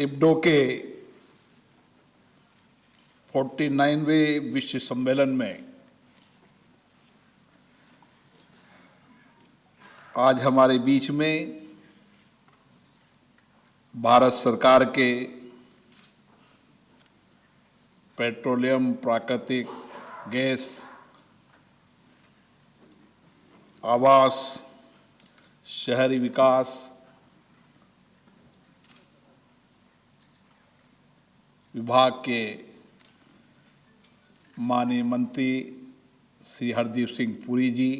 इब्डो के 49वें विश्व सम्मेलन में आज हमारे बीच में भारत सरकार के पेट्रोलियम, प्राकृतिक गैस, आवास, शहरी विकास विभाग के माननीय मंत्री श्री हरदीप सिंह पुरी जी,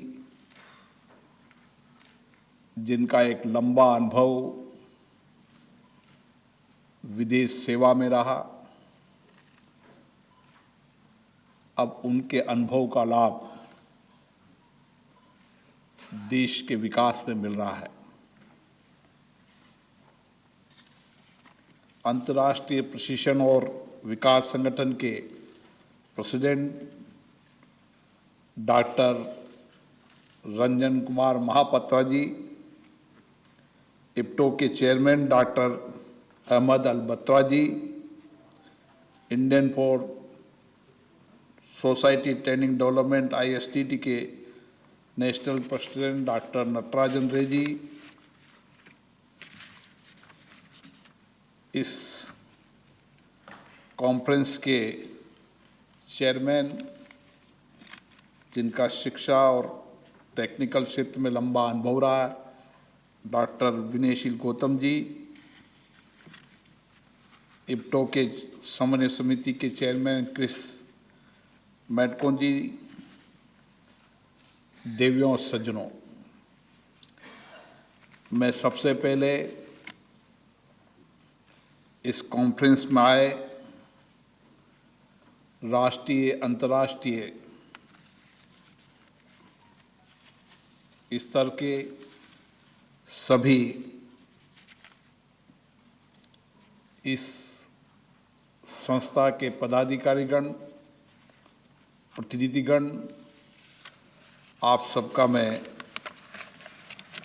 जिनका एक लंबा अनुभव विदेश सेवा में रहा, अब उनके अनुभव का लाभ देश के विकास में मिल रहा है। अंतर्राष्ट्रीय प्रशिक्षण और विकास संगठन के प्रेसिडेंट डॉक्टर रंजन कुमार महापात्रा जी, इप्टो के chairman doctor Ahmed Al Batra ji, Indian for society training development ISTT के national president doctor Natarajan Ray ji, इस कॉन्फ्रेंस के चेयरमैन, जिनका शिक्षा और टेक्निकल क्षेत्र में लंबा अनुभव रहा है, डॉक्टर विनयशील गौतम जी, इप्टो के समन्वय समिति के चेयरमैन क्रिस मैटकोन जी, देवियों और सज्जनों, मैं सबसे पहले इस कॉन्फ्रेंस में आए राष्ट्रीय, अंतर्राष्ट्रीय स्तर के सभी इस संस्था के पदाधिकारीगण, प्रतिनिधिगण, आप सबका मैं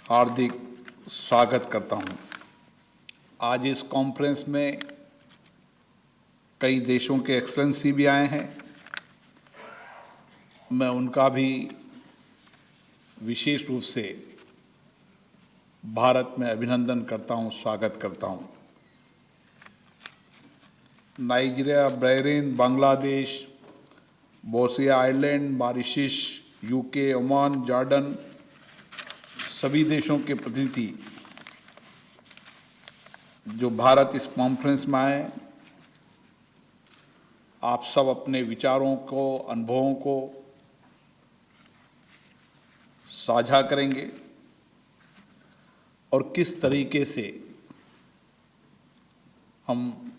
हार्दिक स्वागत करता हूं। आज इस कॉन्फ्रेंस में कई देशों के एक्सेलेंसी भी आए हैं, मैं उनका भी विशेष रूप से भारत में अभिनंदन करता हूं, स्वागत करता हूं। Nigeria, Bahrain, Bangladesh, Bosnia, Ireland, Mauritius, UK, Oman, Jordan, सभी देशों के प्रतिनिधि जो भारत इस कॉन्फ्रेंस में आए, आप सब अपने विचारों को, अनुभवों को साझा करेंगे और किस तरीके से हम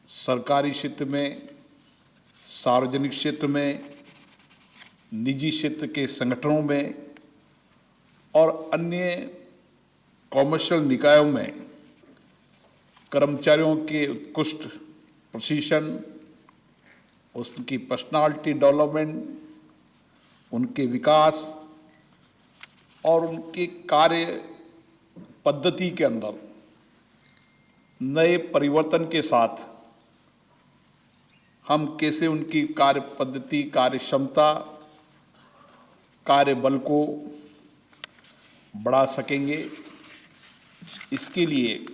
सरकारी क्षेत्र में, सार्वजनिक क्षेत्र में, निजी क्षेत्र के संगठनों में और अन्य कॉमर्शियल निकायों में कर्मचारियों के उत्कृष्ट प्रशिक्षण, उनकी पर्सनालिटी डेवलपमेंट, उनके विकास और उनके कार्य पद्धति के अंदर नए परिवर्तन के साथ हम कैसे उनकी कार्य पद्धति, कार्य क्षमता, कार्य बल को बढ़ा सकेंगे। इसके लिए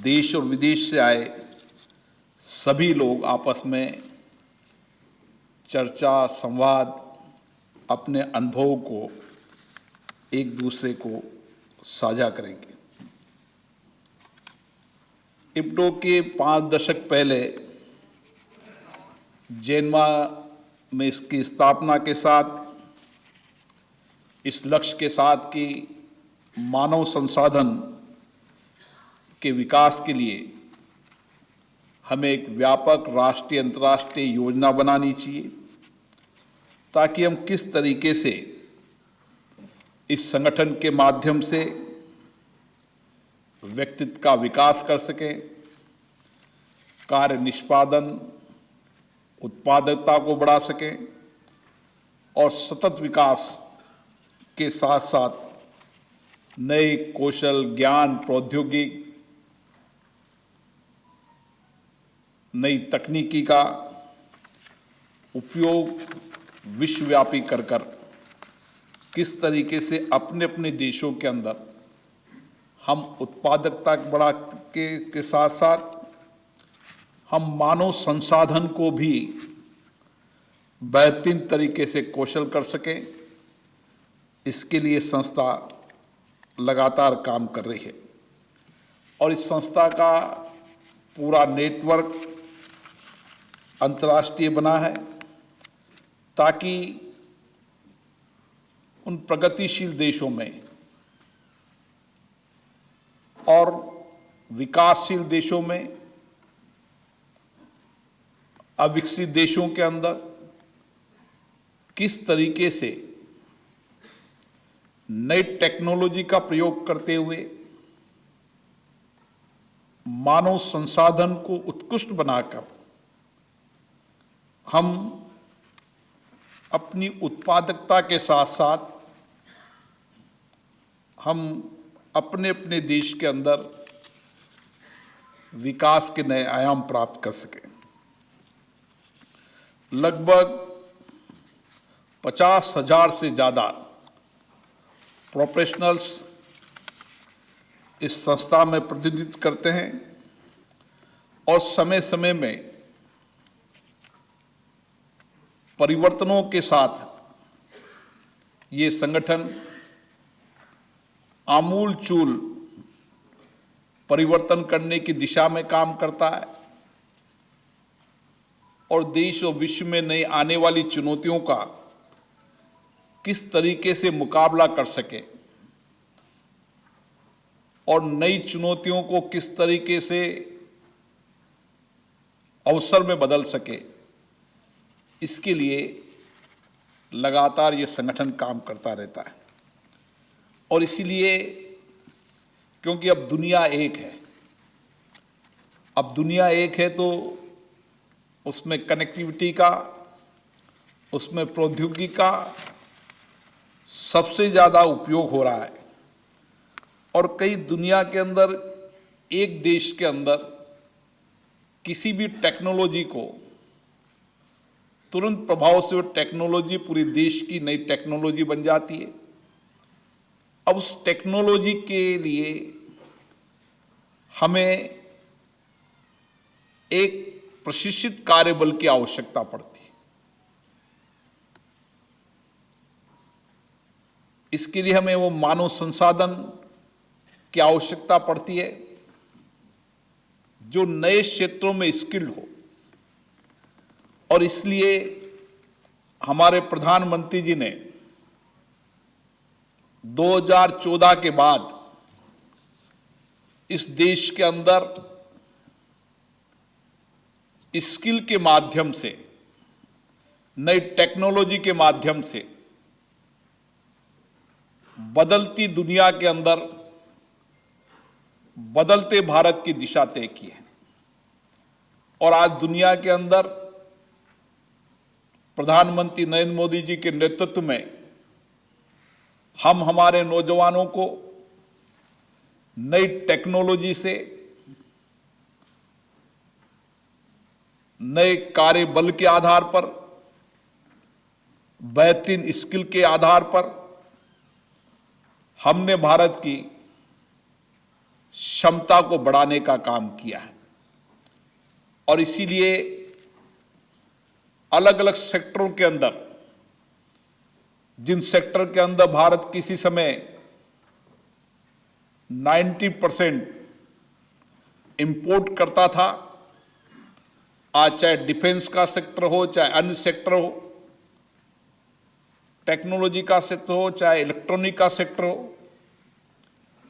देश और विदेश से आए सभी लोग आपस में चर्चा, संवाद, अपने अनुभव को एक दूसरे को साझा करेंगे। इप्टो के 5 दशक पहले जेनमा में इसकी स्थापना के साथ, इस लक्ष्य के साथ कि मानव संसाधन के विकास के लिए हमें एक व्यापक राष्ट्रीय, अंतर्राष्ट्रीय योजना बनानी चाहिए, ताकि हम किस तरीके से इस संगठन के माध्यम से व्यक्तित्व का विकास कर सकें, कार्य निष्पादन, उत्पादकता को बढ़ा सकें और सतत विकास के साथ साथ नए कौशल, ज्ञान, प्रौद्योगिक नई तकनीकी का उपयोग विश्वव्यापी कर कर किस तरीके से अपने अपने देशों के अंदर हम उत्पादकता बढ़ा के साथ साथ हम मानव संसाधन को भी बेहतरीन तरीके से कौशल कर सकें, इसके लिए संस्था लगातार काम कर रही है। और इस संस्था का पूरा नेटवर्क अंतर्राष्ट्रीय बना है ताकि उन प्रगतिशील देशों में और विकासशील देशों में, अविकसित देशों के अंदर किस तरीके से नई टेक्नोलॉजी का प्रयोग करते हुए मानव संसाधन को उत्कृष्ट बनाकर हम अपनी उत्पादकता के साथ साथ हम अपने अपने देश के अंदर विकास के नए आयाम प्राप्त कर सकें। लगभग 50,000 से ज़्यादा प्रोफेशनल्स इस संस्था में प्रतिनिधित्व करते हैं और समय समय में परिवर्तनों के साथ ये संगठन आमूलचूल परिवर्तन करने की दिशा में काम करता है और देश और विश्व में नई आने वाली चुनौतियों का किस तरीके से मुकाबला कर सके और नई चुनौतियों को किस तरीके से अवसर में बदल सके, इसके लिए लगातार ये संगठन काम करता रहता है। और इसीलिए क्योंकि अब दुनिया एक है, अब दुनिया एक है तो उसमें कनेक्टिविटी का, उसमें प्रौद्योगिकी का सबसे ज़्यादा उपयोग हो रहा है। और कई दुनिया के अंदर एक देश के अंदर किसी भी टेक्नोलॉजी को तुरंत प्रभाव से वो टेक्नोलॉजी पूरी देश की नई टेक्नोलॉजी बन जाती है। अब उस टेक्नोलॉजी के लिए हमें एक प्रशिक्षित कार्यबल की आवश्यकता पड़ती है। इसके लिए हमें वो मानव संसाधन की आवश्यकता पड़ती है जो नए क्षेत्रों में स्किल्ड हो। और इसलिए हमारे प्रधानमंत्री जी ने 2014 के बाद इस देश के अंदर स्किल के माध्यम से, नई टेक्नोलॉजी के माध्यम से बदलती दुनिया के अंदर बदलते भारत की दिशा तय की है। और आज दुनिया के अंदर प्रधानमंत्री नरेंद्र मोदी जी के नेतृत्व में हम हमारे नौजवानों को नई टेक्नोलॉजी से, नए कार्य बल के आधार पर, बेहतरीन स्किल के आधार पर हमने भारत की क्षमता को बढ़ाने का काम किया है। और इसीलिए अलग अलग सेक्टरों के अंदर, जिन सेक्टर के अंदर भारत किसी समय 90% इंपोर्ट करता था, आज चाहे डिफेंस का सेक्टर हो, चाहे अन्य सेक्टर हो, टेक्नोलॉजी का सेक्टर हो, चाहे इलेक्ट्रॉनिक का सेक्टर हो,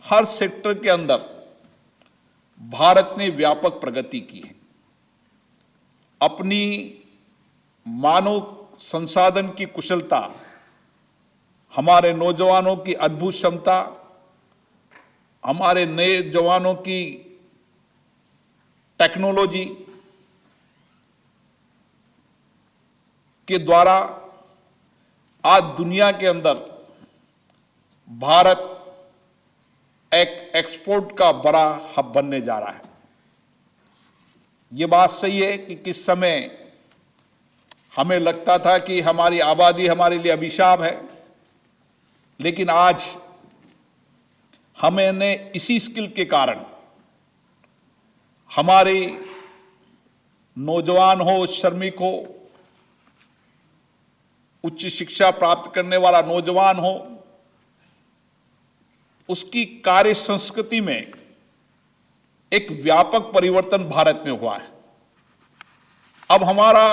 हर सेक्टर के अंदर भारत ने व्यापक प्रगति की है। अपनी मानव संसाधन की कुशलता, हमारे नौजवानों की अद्भुत क्षमता, हमारे नए जवानों की टेक्नोलॉजी के द्वारा आज दुनिया के अंदर भारत एक एक्सपोर्ट का बड़ा हब बनने जा रहा है। ये बात सही है कि किस समय हमें लगता था कि हमारी आबादी हमारे लिए अभिशाप है, लेकिन आज हमने इसी स्किल के कारण हमारे नौजवान हो, श्रमिक हो, उच्च शिक्षा प्राप्त करने वाला नौजवान हो, उसकी कार्य संस्कृति में एक व्यापक परिवर्तन भारत में हुआ है। अब हमारा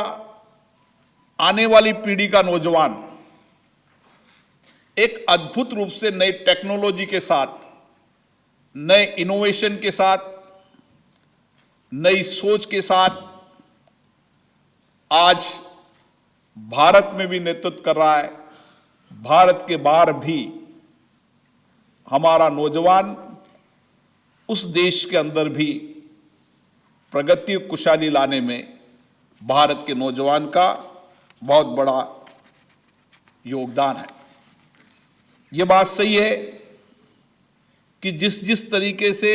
आने वाली पीढ़ी का नौजवान एक अद्भुत रूप से नई टेक्नोलॉजी के साथ, नए इनोवेशन के साथ, नई सोच के साथ आज भारत में भी नेतृत्व कर रहा है। भारत के बाहर भी हमारा नौजवान उस देश के अंदर भी प्रगति खुशहाली लाने में भारत के नौजवान का बहुत बड़ा योगदान है। ये बात सही है कि जिस जिस तरीके से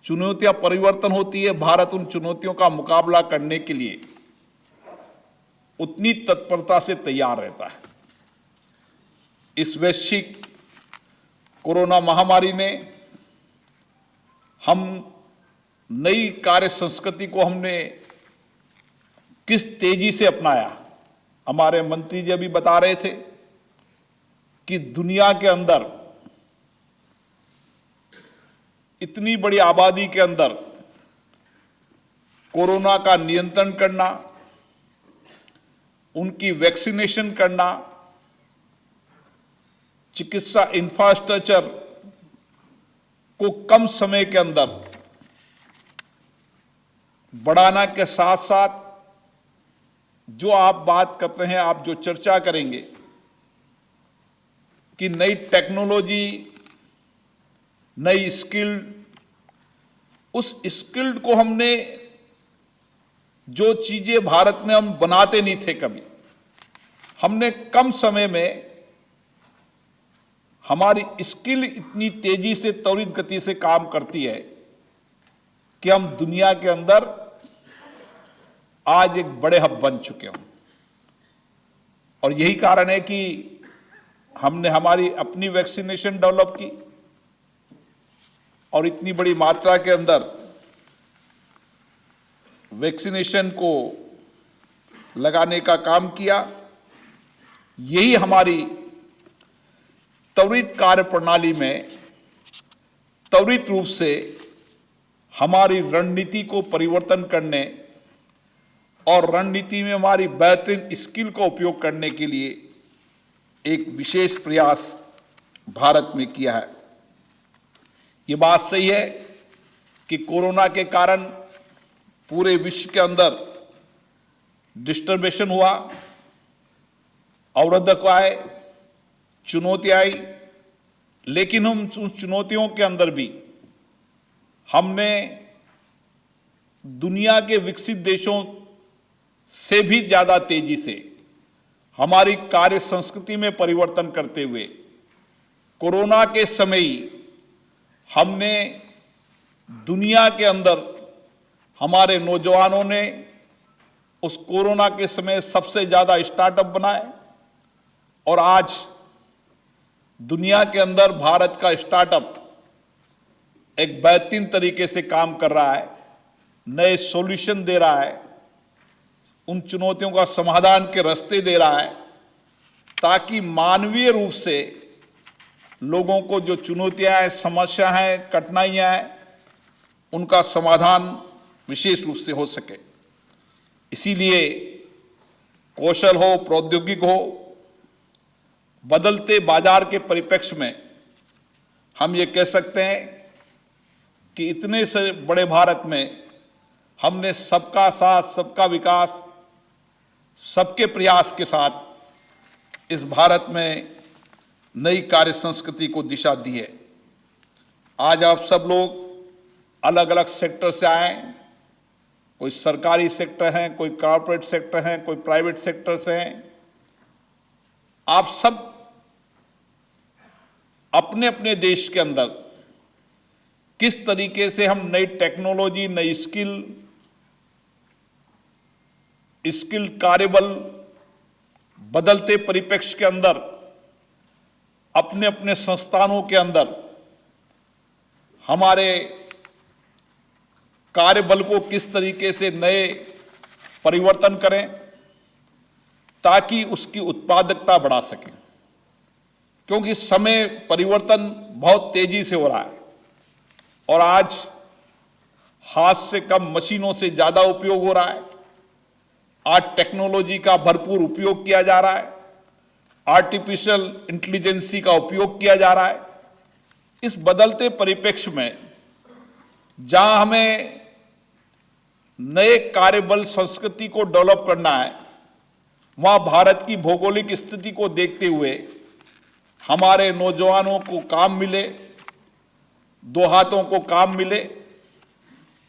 चुनौतियां परिवर्तन होती है, भारत उन चुनौतियों का मुकाबला करने के लिए उतनी तत्परता से तैयार रहता है। इस वैश्विक कोरोना महामारी ने हम नई कार्य संस्कृति को हमने किस तेजी से अपनाया। हमारे मंत्री जी अभी बता रहे थे कि दुनिया के अंदर इतनी बड़ी आबादी के अंदर कोरोना का नियंत्रण करना, उनकी वैक्सीनेशन करना, चिकित्सा इंफ्रास्ट्रक्चर को कम समय के अंदर बढ़ाना के साथ साथ जो आप बात करते हैं, आप जो चर्चा करेंगे कि नई टेक्नोलॉजी, नई स्किल्ड, उस स्किल्ड को हमने जो चीजें भारत में हम बनाते नहीं थे कभी, हमने कम समय में हमारी स्किल इतनी तेजी से, त्वरित गति से काम करती है कि हम दुनिया के अंदर आज एक बड़े हब बन चुके हैं। और यही कारण है कि हमने हमारी अपनी वैक्सीनेशन डेवलप की और इतनी बड़ी मात्रा के अंदर वैक्सीनेशन को लगाने का काम किया। यही हमारी त्वरित कार्य प्रणाली में त्वरित रूप से हमारी रणनीति को परिवर्तन करने और रणनीति में हमारी बेहतरीन स्किल का उपयोग करने के लिए एक विशेष प्रयास भारत में किया है। ये बात सही है कि कोरोना के कारण पूरे विश्व के अंदर डिस्टर्बेशन हुआ, अवरोधक आए, चुनौतियां आई, लेकिन हम उन चुनौतियों के अंदर भी हमने दुनिया के विकसित देशों से भी ज्यादा तेजी से हमारी कार्य संस्कृति में परिवर्तन करते हुए कोरोना के समय ही हमने दुनिया के अंदर हमारे नौजवानों ने उस कोरोना के समय सबसे ज्यादा स्टार्टअप बनाए और आज दुनिया के अंदर भारत का स्टार्टअप एक बेहतरीन तरीके से काम कर रहा है, नए सॉल्यूशन दे रहा है, उन चुनौतियों का समाधान के रास्ते दे रहा है ताकि मानवीय रूप से लोगों को जो चुनौतियां हैं, समस्या हैं, कठिनाइयां हैं, उनका समाधान विशेष रूप से हो सके। इसीलिए कौशल हो, प्रौद्योगिक हो, बदलते बाजार के परिप्रेक्ष्य में हम ये कह सकते हैं कि इतने से बड़े भारत में हमने सबका साथ, सबका विकास, सबके प्रयास के साथ इस भारत में नई कार्य संस्कृति को दिशा दी है। आज आप सब लोग अलग अलग सेक्टर से आए, कोई सरकारी सेक्टर हैं, कोई कॉर्पोरेट सेक्टर हैं, कोई प्राइवेट सेक्टर से हैं। आप सब अपने अपने देश के अंदर किस तरीके से हम नई टेक्नोलॉजी, नई स्किल कार्यबल बदलते परिप्रेक्ष्य के अंदर अपने अपने संस्थानों के अंदर हमारे कार्यबल को किस तरीके से नए परिवर्तन करें ताकि उसकी उत्पादकता बढ़ा सकें, क्योंकि समय परिवर्तन बहुत तेजी से हो रहा है और आज हाथ से कम मशीनों से ज्यादा उपयोग हो रहा है। आज टेक्नोलॉजी का भरपूर उपयोग किया जा रहा है, आर्टिफिशियल इंटेलिजेंसी का उपयोग किया जा रहा है। इस बदलते परिप्रेक्ष्य में जहां हमें नए कार्यबल संस्कृति को डेवलप करना है, वहां भारत की भौगोलिक स्थिति को देखते हुए हमारे नौजवानों को काम मिले, दो हाथों को काम मिले,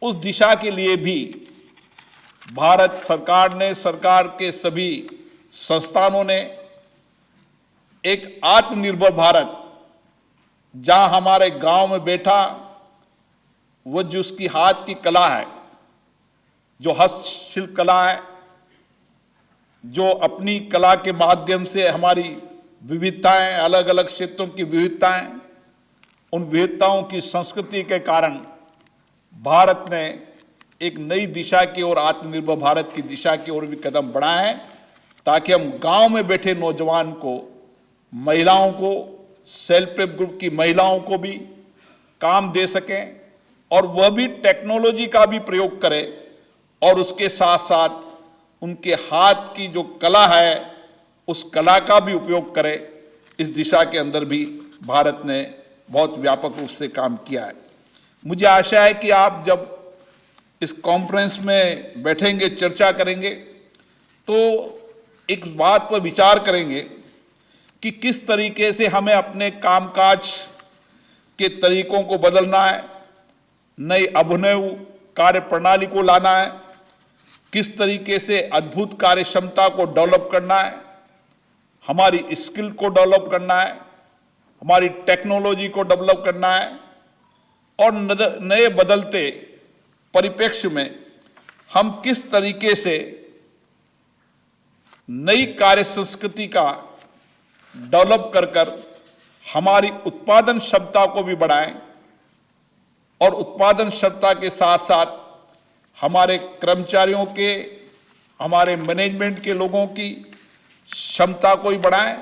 उस दिशा के लिए भी भारत सरकार ने, सरकार के सभी संस्थानों ने एक आत्मनिर्भर भारत, जहां हमारे गांव में बैठा वो जो उसकी हाथ की कला है, जो हस्तशिल्प कला है, जो अपनी कला के माध्यम से हमारी विविधताएं, अलग अलग क्षेत्रों की विविधताएं, उन विविधताओं की संस्कृति के कारण भारत ने एक नई दिशा की ओर, आत्मनिर्भर भारत की दिशा की ओर भी कदम बढ़ाए हैं, ताकि हम गांव में बैठे नौजवान को, महिलाओं को, सेल्फ हेल्प ग्रुप की महिलाओं को भी काम दे सकें और वह भी टेक्नोलॉजी का भी प्रयोग करें और उसके साथ साथ उनके हाथ की जो कला है उस कला का भी उपयोग करें। इस दिशा के अंदर भी भारत ने बहुत व्यापक रूप से काम किया है। मुझे आशा है कि आप जब इस कॉन्फ्रेंस में बैठेंगे, चर्चा करेंगे, तो एक बात पर विचार करेंगे कि किस तरीके से हमें अपने कामकाज के तरीकों को बदलना है, नई अभिनव कार्य प्रणाली को लाना है, किस तरीके से अद्भुत कार्य क्षमता को डेवलप करना है, हमारी स्किल को डेवलप करना है, हमारी टेक्नोलॉजी को डेवलप करना है और नए बदलते परिप्रेक्ष्य में हम किस तरीके से नई कार्य संस्कृति का डेवलप कर हमारी उत्पादन क्षमता को भी बढ़ाएं और उत्पादन क्षमता के साथ साथ हमारे कर्मचारियों के, हमारे मैनेजमेंट के लोगों की क्षमता को भी बढ़ाएं,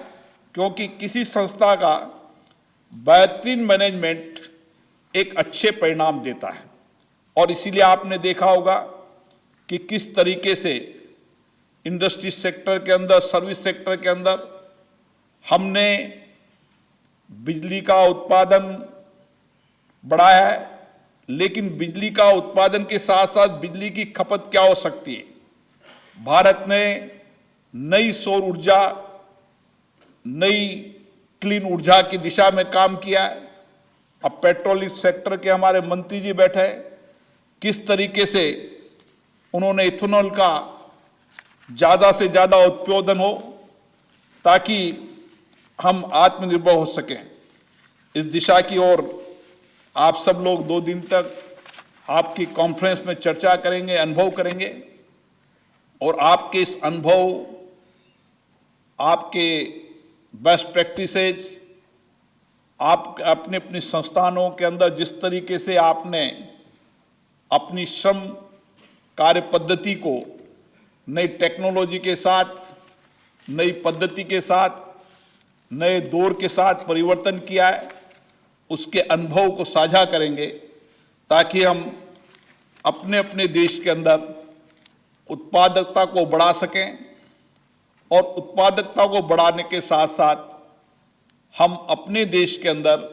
क्योंकि किसी संस्था का बेहतरीन मैनेजमेंट एक अच्छे परिणाम देता है। और इसीलिए आपने देखा होगा कि किस तरीके से इंडस्ट्री सेक्टर के अंदर, सर्विस सेक्टर के अंदर हमने बिजली का उत्पादन बढ़ाया है, लेकिन बिजली का उत्पादन के साथ साथ बिजली की खपत क्या हो सकती है। भारत ने नई सौर ऊर्जा, नई क्लीन ऊर्जा की दिशा में काम किया है। अब पेट्रोलियम सेक्टर के हमारे मंत्री जी बैठे हैं, किस तरीके से उन्होंने इथेनॉल का ज़्यादा से ज़्यादा उत्पादन हो ताकि हम आत्मनिर्भर हो सकें। इस दिशा की ओर आप सब लोग 2 दिन तक आपकी कॉन्फ्रेंस में चर्चा करेंगे, अनुभव करेंगे और आपके इस अनुभव, आपके बेस्ट प्रैक्टिसेज, आप अपने अपने संस्थानों के अंदर जिस तरीके से आपने अपनी श्रम कार्य पद्धति को नई टेक्नोलॉजी के साथ, नई पद्धति के साथ, नए दौर के साथ परिवर्तन किया है, उसके अनुभव को साझा करेंगे ताकि हम अपने अपने देश के अंदर उत्पादकता को बढ़ा सकें और उत्पादकता को बढ़ाने के साथ साथ हम अपने देश के अंदर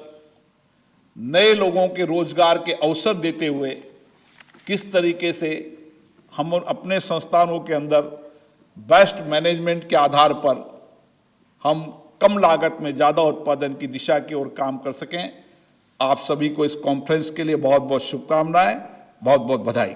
नए लोगों के रोजगार के अवसर देते हुए किस तरीके से हम अपने संस्थानों के अंदर बेस्ट मैनेजमेंट के आधार पर हम कम लागत में ज़्यादा उत्पादन की दिशा की ओर काम कर सकें। आप सभी को इस कॉन्फ्रेंस के लिए बहुत बहुत शुभकामनाएं, बहुत बहुत बधाई।